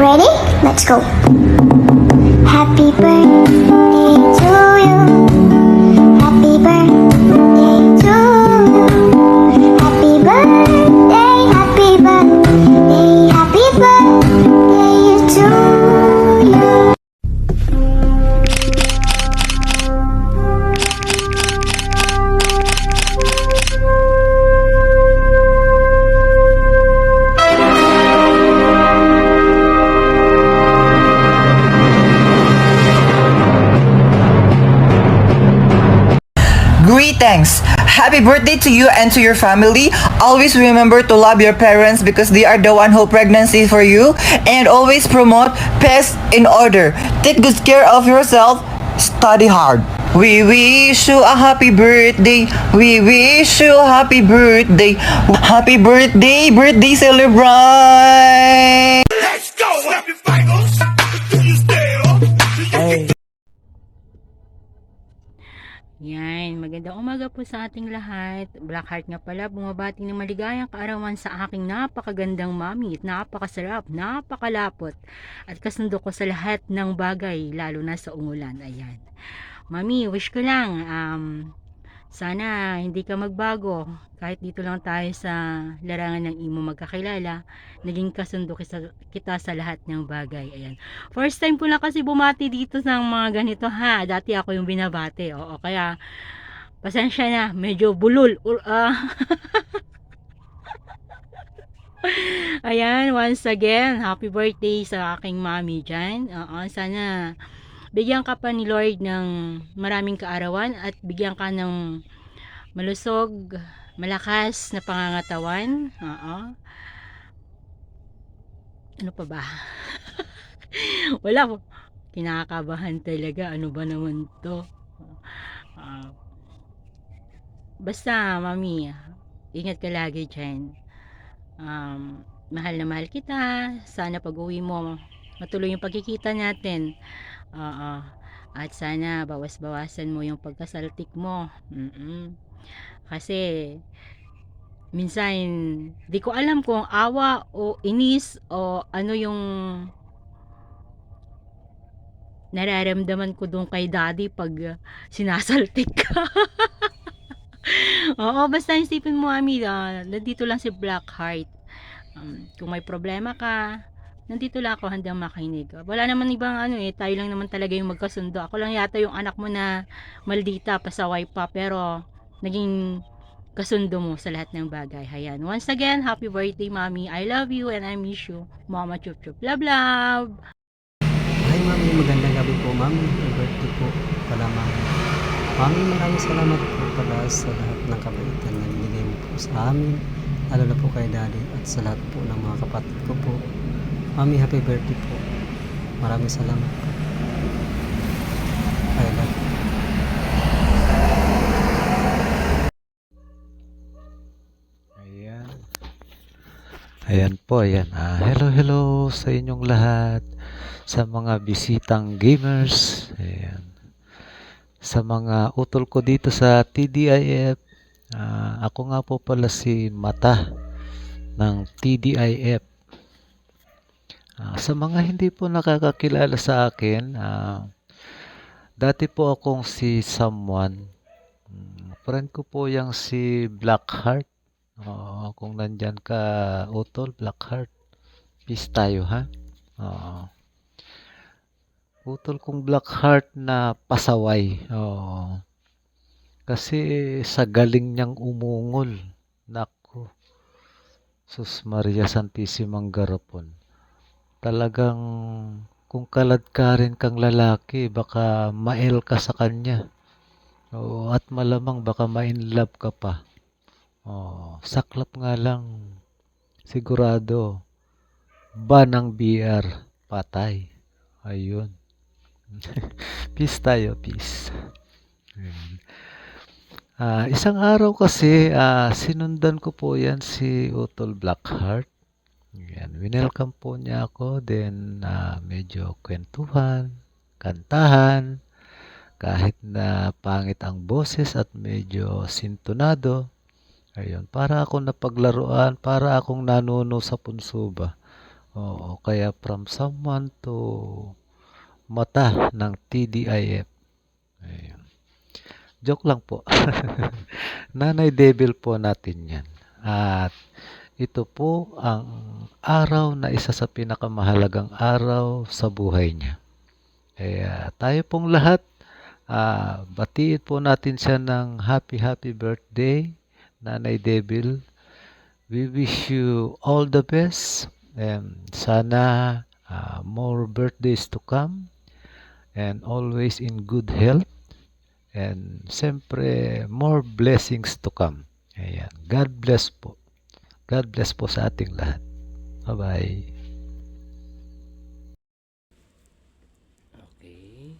Ready? Let's go. Happy birthday to you. Happy birthday to you. Happy birthday, happy birthday, happy birthday to you. Greetings! Happy birthday to you and to your family. Always remember to love your parents because they are the one who pregnancy for you, and always promote peace in order. Take good care of yourself. Study hard. We wish you a happy birthday. We wish you a happy birthday. Happy birthday, birthday celebrate! Let's go, happy fighters. Do you still? Yan, magandang umaga po sa ating lahat. Blackheart nga pala, bumabati ng maligayang kaarawan sa aking napakagandang mami at napakasarap, napakalapot at kasundo ko sa lahat ng bagay, lalo na sa ungulan. Ayan. Mami, wish ko lang, sana hindi ka magbago. Kahit dito lang tayo sa larangan ng imo magkakilala, naging kasundo kita sa lahat ng bagay. Ayan. First time ko lang kasi bumati dito sa mga ganito ha. Dati ako yung binabati. Oo, kaya pasensya na. Medyo bulol. Ayan, once again, happy birthday sa aking mami dyan. Oo, sana bigyan ka pa ni Lord ng maraming kaarawan at bigyan ka ng malusog, malakas na pangangatawan. Oo. Ano pa ba? Wala ko. Kinakabahan talaga. Ano ba naman to? Basta, mami, ingat ka lagi dyan. Mahal na mahal kita. Sana pag uwi mo, matuloy yung pagkikita natin. Oo. At sana bawas-bawasan mo yung pagkasaltik mo. Kasi minsan di ko alam kung awa o inis o ano yung nararamdaman ko doon kay daddy pag sinasaltik ka. Oo, basta isipin mo, Ami, nandito lang si Blackheart. Kung may problema ka, nandito lang ako handang makinig. Wala naman ibang tayo lang naman talaga yung magkasundo. Ako lang yata yung anak mo na maldita, pasaway pa, pero naging kasundo mo sa lahat ng bagay. Ayan. Once again, happy birthday, Mami. I love you and I miss you. Mama Chup Chup. Love, love! Hi Mami, magandang gabi po Mami. Happy birthday po pala Mami. Mami, maraming salamat po pala sa lahat ng kabaitan na binigay mo po sa amin, lalo na po kay Daddy at sa lahat po ng mga kapatid ko po. Mami, happy birthday po. Maraming salamat po. I love you. Ayan. Ayan po, ayan. Hello sa inyong lahat. Sa mga bisitang gamers. Ayan. Sa mga utol ko dito sa TDIF. Ako nga po pala si Mata ng TDIF. Sa mga hindi po nakakakilala sa akin, dati po akong si someone. Friend ko po yung si Blackheart. Kung nandyan ka, utol, Blackheart, peace tayo ha. Utol kong Blackheart na pasaway. Kasi sa galing niyang umungol. Naku. Sus Maria Santissimang Garapon. Talagang kung kalad ka rin kang lalaki, baka mael ka sa kanya. At malamang baka ma-inlove ka pa. Saklap nga lang. Sigurado. Ban ng BR. Patay. Ayun. Peace tayo, peace. Isang araw kasi, sinundan ko po yan si Utol Blackheart. Yan, winelcome po niya ako. Then, medyo kwentuhan, kantahan, kahit na pangit ang boses at medyo sintonado. Ayun, para ako napaglaruan, para akong nanuno sa punso ba. Oo, kaya from someone to mata ng TDIF. Ayun. Joke lang po. Nanay Devil po natin yan. At ito po ang araw na isa sa pinakamahalagang araw sa buhay niya. Kaya tayo pong lahat, batiin po natin siya ng happy birthday, Nanay Devil. We wish you all the best and sana more birthdays to come and always in good health and siyempre more blessings to come. Ayan. God bless po. God bless po sa ating lahat. Bye-bye. Okay,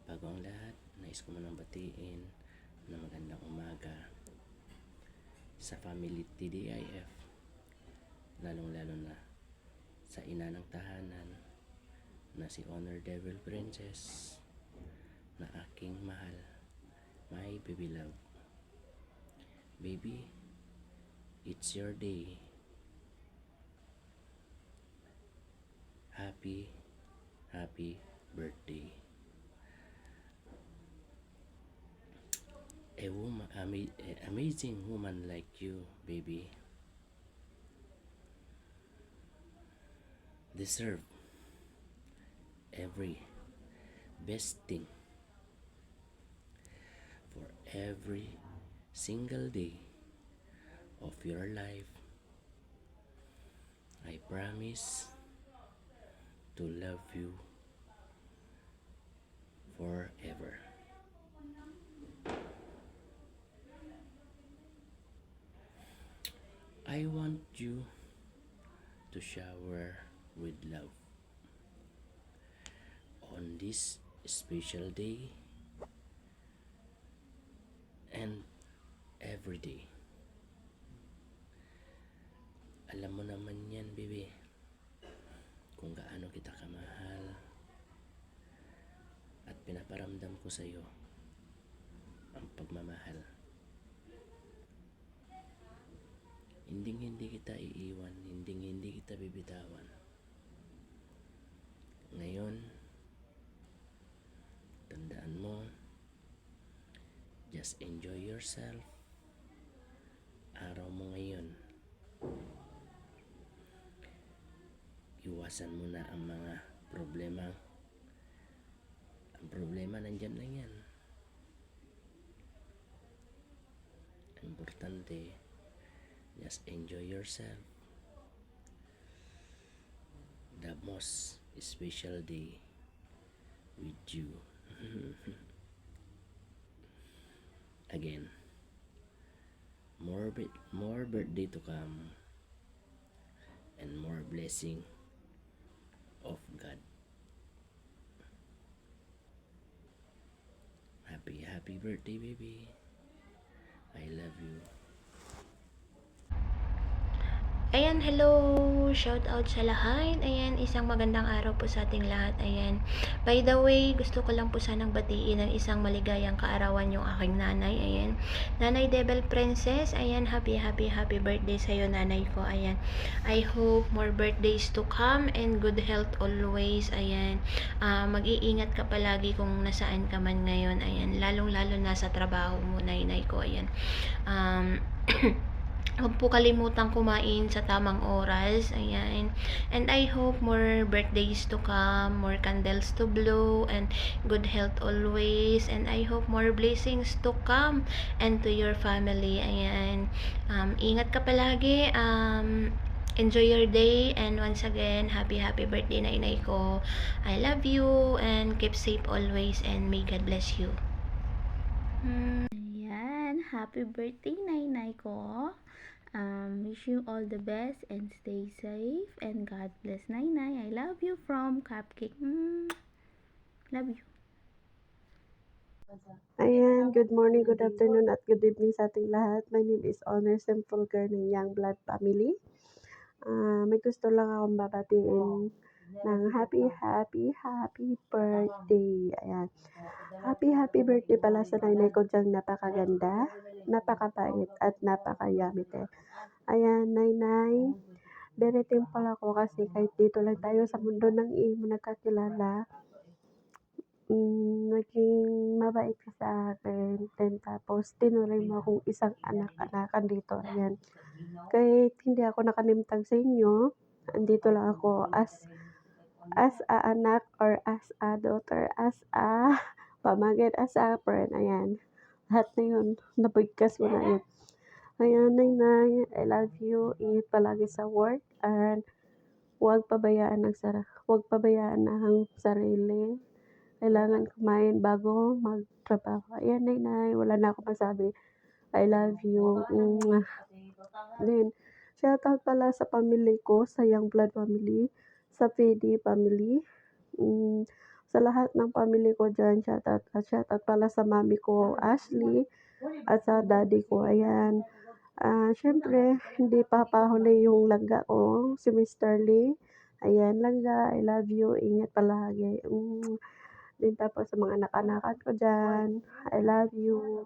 bago ang lahat, nais ko munang batiin na magandang umaga sa family TDIF, lalong-lalo na sa ina ng tahanan na si Honor Devil Princess na aking mahal, my baby love. Baby, it's your day. Happy birthday. Amazing woman like you, baby, deserve every best thing for every single day of your life. I promise to love you forever. I want you to shower with love on this special day and every day. Alam mo naman yan, baby, kung gaano kita kamahal at pinaparamdam ko sa iyo ang pagmamahal. Hindi kita iiwan, hindi kita bibitawan. Ngayon, tandaan mo, just enjoy yourself. Araw mo ngayon. Iwasan mo na ang mga problema. Ang problema nandyan lang yan. Ang importante, just enjoy yourself. The most special day with you. Again, more birthday to come and more blessing of God. Happy birthday, baby. I love you. Ayan, hello! Shout out sa lahat. Ayan, isang magandang araw po sa ating lahat. Ayan, by the way, gusto ko lang po sanang batiin ng isang maligayang kaarawan yung aking nanay. Ayan, Nanay Devil Princess. Ayan, happy birthday sa'yo, nanay ko. Ayan, I hope more birthdays to come and good health always. Ayan, mag-iingat ka palagi kung nasaan ka man ngayon. Ayan, lalong-lalo na sa trabaho mo, nanay ko. Ayan, huwag po kalimutang kumain sa tamang oras. Ayan. And I hope more birthdays to come, more candles to blow, and good health always. And I hope more blessings to come and to your family. Ayan. Ingat ka palagi. Enjoy your day. And once again, happy birthday na inay ko. I love you and keep safe always and may God bless you. Ayan, happy birthday, Nainay ko. Wish you all the best and stay safe and God bless, Nainay. I love you from Cupcake. Love you. Ayan, good morning, good afternoon, at good evening sa ating lahat. My name is Honor Simple Girl ng Young Blood Family. May gusto lang akong babatiin ng happy birthday. Ayan. Happy birthday pala sa nanay ko diyang napakaganda, napakabait, at napakayamit. Ayan, Nainay, very thankful ako kasi kahit dito lang tayo sa mundo ng imo nagkakilala, naging mabait ka sa akin. Then tapos tinuring mo akong isang anak-anakan dito, ayan. Kahit hindi ako nakanimtang sa inyo, andito lang ako as a anak or as a daughter, as a pamangkin, as a friend, ayan. Lahat na yun, nabigkas mo na yun. Ayan, Nay, I love you. Ingat palagi sa work and huwag pabayaan ng sarili. Kailangan kumain bago magtrabaho. Ayan, Nay, wala na akong masabi. I love you. Mwah. Then, shoutout pala sa family ko, sa Young Blood family, sa PD family, sa lahat ng family ko dyan, shoutout pala sa mami ko, Ashley, at sa daddy ko, ayan. Syempre, hindi papahuli yung langga ko, si Mr. Lee. Ayan, langga, I love you, ingat palagi. Din tapos sa mga anak-anakan ko dyan, I love you.